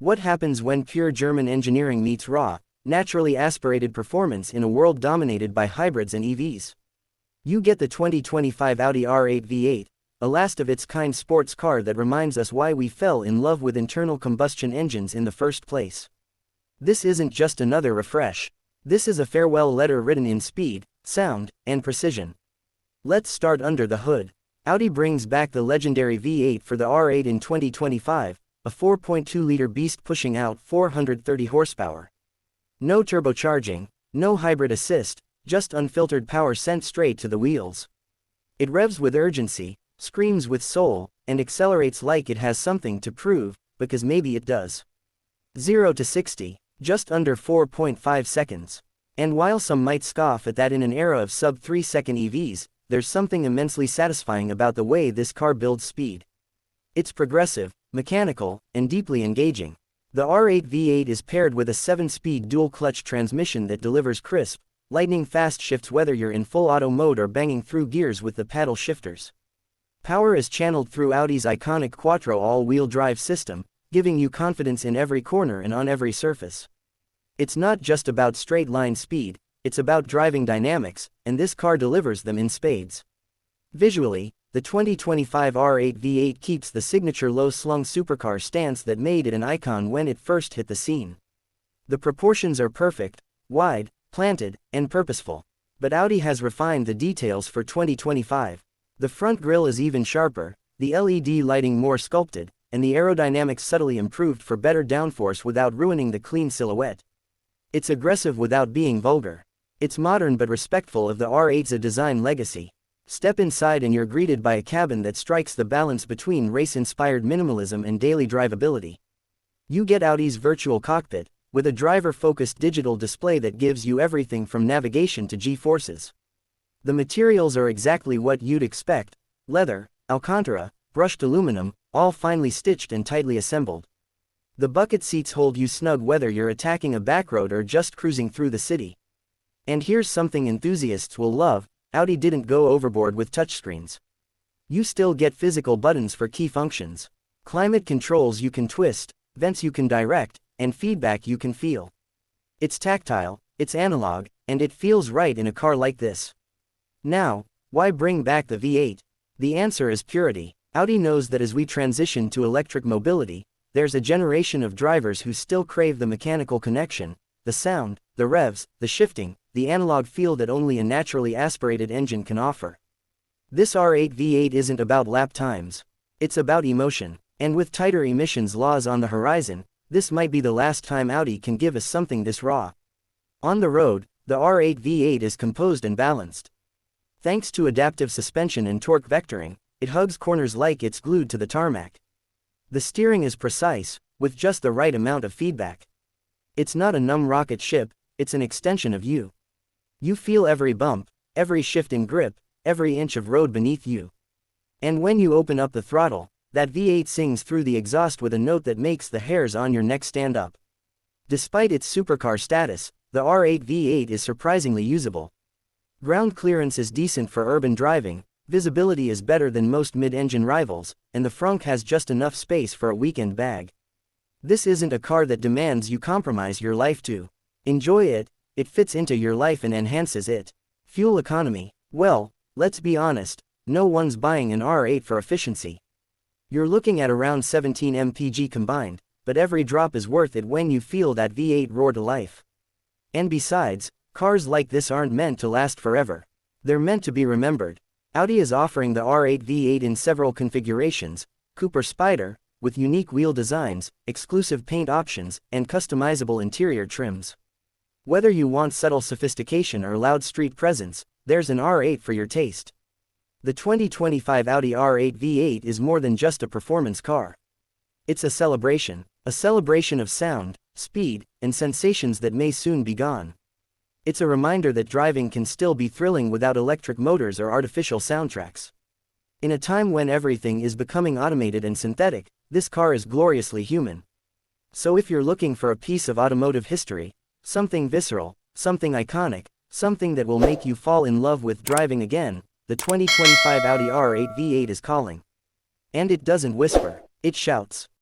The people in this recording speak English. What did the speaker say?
What happens when pure German engineering meets raw, naturally aspirated performance in a world dominated by hybrids and EVs? You get the 2025 Audi R8 V8, a last-of-its-kind sports car that reminds us why we fell in love with internal combustion engines in the first place. This isn't just another refresh. This is a farewell letter written in speed, sound, and precision. Let's start under the hood. Audi brings back the legendary V8 for the R8 in 2025, a 4.2-liter beast pushing out 430 horsepower. No turbocharging, no hybrid assist, just unfiltered power sent straight to the wheels. It revs with urgency, screams with soul, and accelerates like it has something to prove, because maybe it does. 0 to 60, just under 4.5 seconds. And while some might scoff at that in an era of sub-3-second EVs, there's something immensely satisfying about the way this car builds speed. It's progressive, mechanical, and deeply engaging. The R8 V8 is paired with a 7-speed dual-clutch transmission that delivers crisp, lightning-fast shifts whether you're in full auto mode or banging through gears with the paddle shifters. Power is channeled through Audi's iconic quattro all-wheel drive system, giving you confidence in every corner and on every surface. It's not just about straight-line speed, it's about driving dynamics, and this car delivers them in spades. Visually, the 2025 R8 V8 keeps the signature low-slung supercar stance that made it an icon when it first hit the scene. The proportions are perfect, wide, planted, and purposeful. But Audi has refined the details for 2025. The front grille is even sharper, the LED lighting more sculpted, and the aerodynamics subtly improved for better downforce without ruining the clean silhouette. It's aggressive without being vulgar. It's modern but respectful of the R8's design legacy. Step inside and you're greeted by a cabin that strikes the balance between race-inspired minimalism and daily drivability. You get Audi's virtual cockpit, with a driver-focused digital display that gives you everything from navigation to G-forces. The materials are exactly what you'd expect: leather, Alcantara, brushed aluminum, all finely stitched and tightly assembled. The bucket seats hold you snug whether you're attacking a backroad or just cruising through the city. And here's something enthusiasts will love: Audi didn't go overboard with touchscreens. You still get physical buttons for key functions. Climate controls you can twist, vents you can direct, and feedback you can feel. It's tactile, it's analog, and it feels right in a car like this. Now, why bring back the V8? The answer is purity. Audi knows that as we transition to electric mobility, there's a generation of drivers who still crave the mechanical connection, the sound, the revs, the shifting, the analog feel that only a naturally aspirated engine can offer. This R8 V8 isn't about lap times. It's about emotion. And with tighter emissions laws on the horizon, this might be the last time Audi can give us something this raw. On the road, the R8 V8 is composed and balanced. Thanks to adaptive suspension and torque vectoring, it hugs corners like it's glued to the tarmac. The steering is precise, with just the right amount of feedback. It's not a numb rocket ship, it's an extension of you. You feel every bump, every shift in grip, every inch of road beneath you. And when you open up the throttle, that V8 sings through the exhaust with a note that makes the hairs on your neck stand up. Despite its supercar status, the R8 V8 is surprisingly usable. Ground clearance is decent for urban driving, visibility is better than most mid-engine rivals, and the frunk has just enough space for a weekend bag. This isn't a car that demands you compromise your life to enjoy it. It fits into your life and enhances it. Fuel economy: well, let's be honest, no one's buying an R8 for efficiency. You're looking at around 17 mpg combined, but every drop is worth it when you feel that V8 roar to life. And besides, cars like this aren't meant to last forever. They're meant to be remembered. Audi is offering the R8 V8 in several configurations: Cooper Spider, with unique wheel designs, exclusive paint options, and customizable interior trims. Whether you want subtle sophistication or loud street presence, there's an R8 for your taste. The 2025 Audi R8 V8 is more than just a performance car. It's a celebration of sound, speed, and sensations that may soon be gone. It's a reminder that driving can still be thrilling without electric motors or artificial soundtracks. In a time when everything is becoming automated and synthetic, this car is gloriously human. So if you're looking for a piece of automotive history, something visceral, something iconic, something that will make you fall in love with driving again, the 2025 Audi R8 V8 is calling. And it doesn't whisper, it shouts.